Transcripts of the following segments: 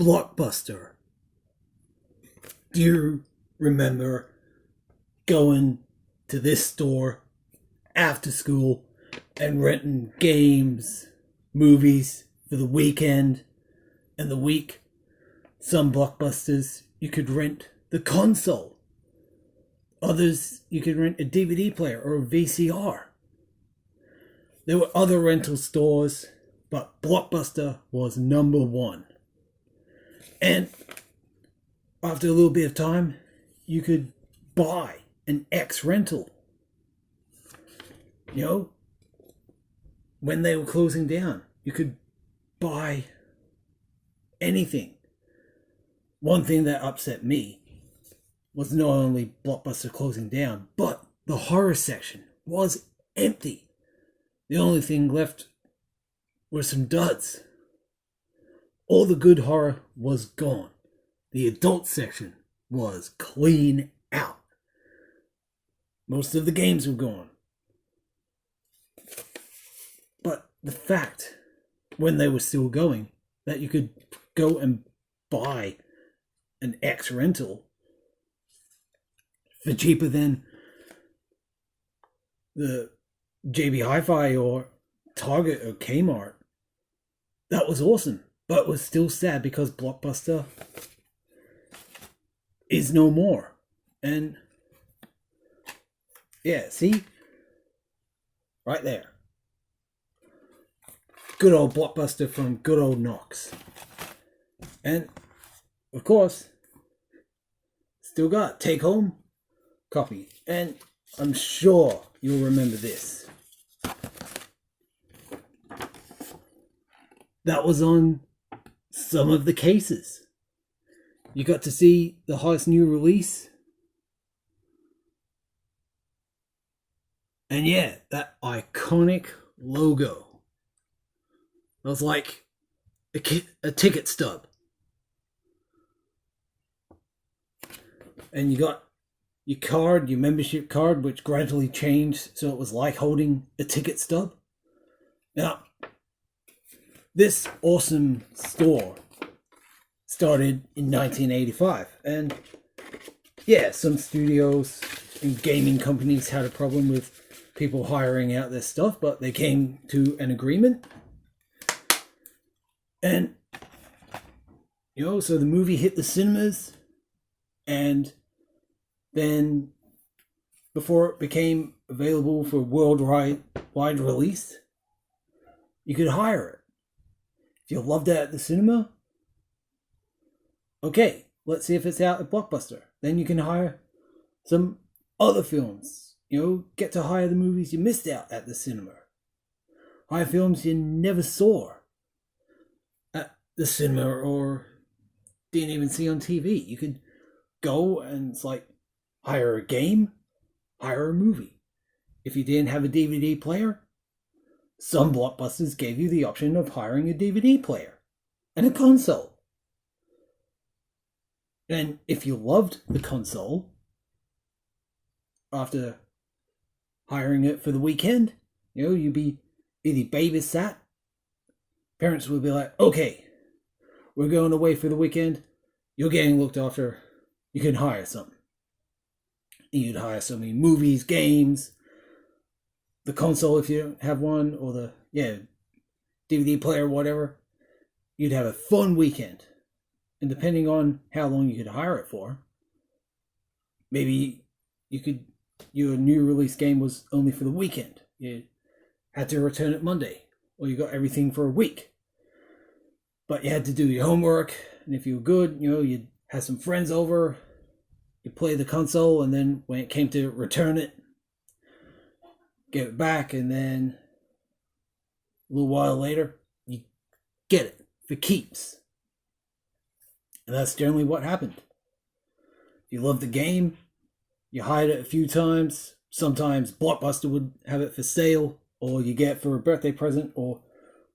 Blockbuster. Do you remember going to this store after school and renting games, movies for the weekend and the week? Some Blockbusters you could rent the console. Others you could rent a DVD player or a VCR. There were other rental stores, but Blockbuster was number one. And after a little bit of time, you could buy an X rental. You know, when they were closing down, you could buy anything. One thing that upset me was not only Blockbuster closing down, but the horror section was empty. The only thing left were some duds. All the good horror was gone. The adult section was clean out. Most of the games were gone. But the fact, when they were still going, that you could go and buy an X rental for cheaper than the JB Hi-Fi or Target or Kmart, that was awesome. But it was still sad because Blockbuster is no more. And yeah, see? Right there. Good old Blockbuster from good old Knox. And of course, still got take home copy. And I'm sure you'll remember this. That was on some of the cases. You got to see the hottest new release. And yeah, that iconic logo. It was like a ticket stub. And you got your card, your membership card, which gradually changed so it was like holding a ticket stub. Now, this awesome store started in 1985, and yeah, some studios and gaming companies had a problem with people hiring out their stuff, but they came to an agreement. And you know, so the movie hit the cinemas, and then before it became available for worldwide release, you could hire it. If you loved it at the cinema, okay, let's see if it's out at Blockbuster. Then you can hire some other films. You know, get to hire the movies you missed out at the cinema. Hire films you never saw at the cinema or didn't even see on TV. You could go and it's like hire a game, hire a movie. If you didn't have a DVD player, some Blockbusters gave you the option of hiring a DVD player and a console. And if you loved the console, after hiring it for the weekend, you know, you'd be either babysat. Parents would be like, okay, we're going away for the weekend. You're getting looked after. You can hire something. You'd hire so many movies, games, the console if you don't have one, or the DVD player, whatever. You'd have a fun weekend. And depending on how long you could hire it for, maybe your new release game was only for the weekend. You had to return it Monday, or you got everything for a week. But you had to do your homework, and if you were good, you know, you'd have some friends over, you play the console, and then when it came to return it, give it back, and then a little while later, you get it for keeps. And that's generally what happened. If you loved the game, you hired it a few times. Sometimes Blockbuster would have it for sale, or you get it for a birthday present, or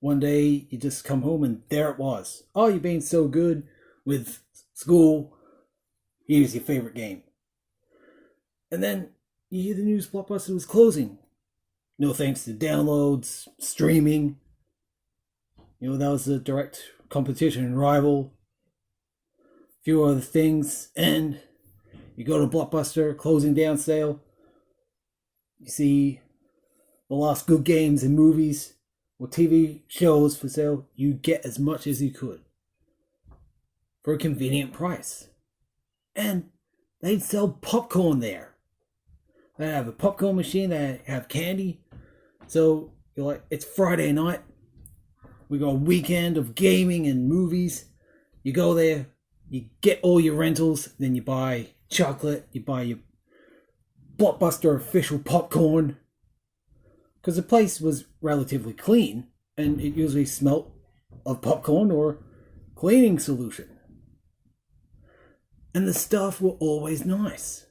one day you just come home and there it was. Oh, you're being so good with school. Here's your favorite game. And then you hear the news Blockbuster was closing. No thanks to downloads, streaming. You know, that was the direct competition and rival few other things, and you go to Blockbuster, closing down sale, you see the last good games and movies or TV shows for sale, you get as much as you could for a convenient price. And they'd sell popcorn there. They have a popcorn machine, they have candy. So you're like, it's Friday night. We got a weekend of gaming and movies. You go there, you get all your rentals, then you buy chocolate, you buy your Blockbuster official popcorn. Because the place was relatively clean, and it usually smelt of popcorn or cleaning solution. And the staff were always nice.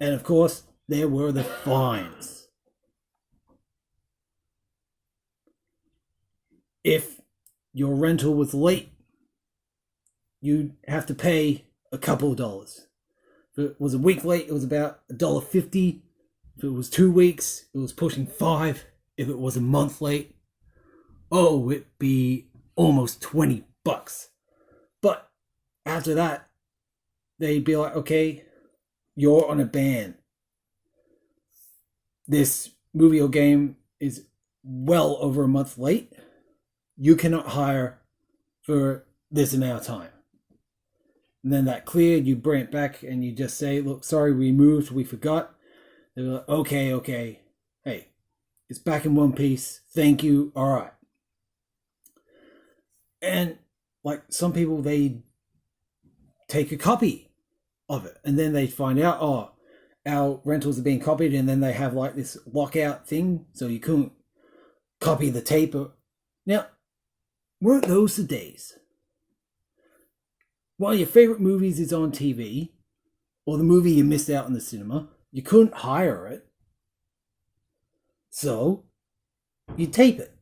And of course, there were the fines. If your rental was late, you'd have to pay a couple of dollars. If it was a week late, it was about $1.50. If it was 2 weeks, it was pushing $5. If it was a month late, it'd be almost $20. But after that, they'd be like, okay, you're on a ban. This movie or game is well over a month late. You cannot hire for this amount of time. And then that cleared, you bring it back and you just say, look, sorry, we moved, we forgot. They're like, okay. Hey, it's back in one piece. Thank you. All right. And like some people, they take a copy of it and then they find out, our rentals are being copied, and then they have like this lockout thing, so you couldn't copy the tape. Now, weren't those the days? While your favorite movies is on TV, or the movie you missed out in the cinema, you couldn't hire it. So, you tape it.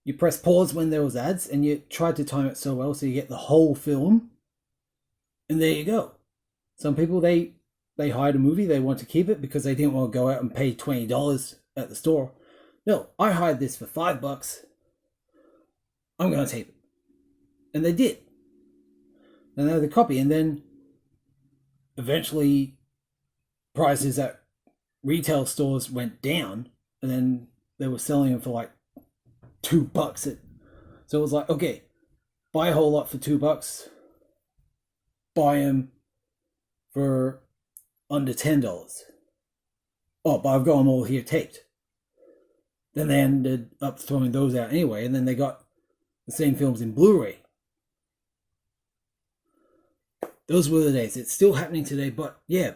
You press pause when there was ads, and you tried to time it so well so you get the whole film. And there you go. Some people, they hired a movie, they want to keep it because they didn't want to go out and pay $20 at the store. No, I hired this for $5. I'm going to tape it. And they did. And they had the copy. And then eventually prices at retail stores went down. And then they were selling them for like $2. So it was like, okay, buy a whole lot for $2. Buy them for under $10. But I've got them all here taped. Then they ended up throwing those out anyway, and then they got the same films in Blu-ray. Those were the days. It's still happening today, but yeah.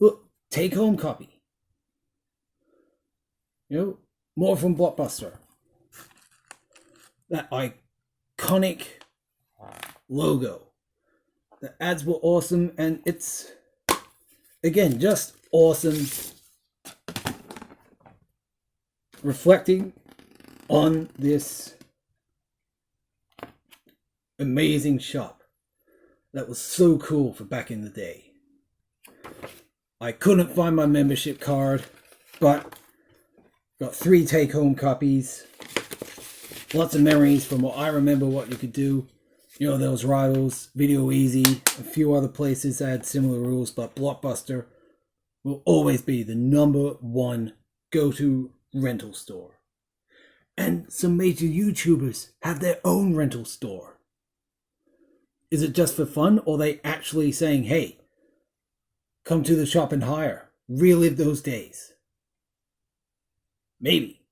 Look, take home copy. More from Blockbuster. That iconic logo. The ads were awesome, and it's, again, just awesome. Reflecting on this amazing shop that was so cool for back in the day. I couldn't find my membership card, but got 3 take-home copies. Lots of memories from what I remember what you could do. There was Rivals, Video Easy, a few other places that had similar rules, but Blockbuster will always be the #1 go-to rental store. And some major YouTubers have their own rental store. Is it just for fun, or are they actually saying, hey, come to the shop and hire, relive those days? Maybe.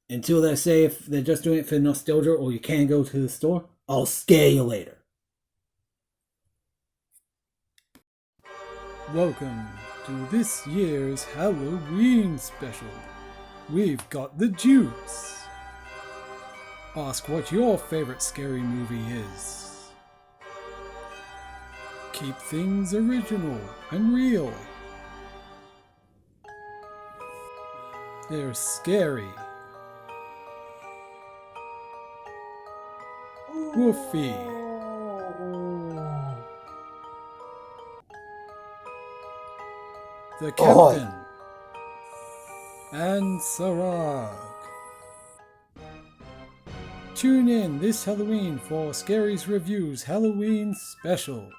Until they say if they're just doing it for nostalgia or you can go to the store, I'll scare you later. Welcome to this year's Halloween special. We've got the juice. Ask what your favorite scary movie is. Keep things original and real. They're scary. Woofy. The Captain. And Sarag. Tune in this Halloween for Scary's Reviews Halloween Special.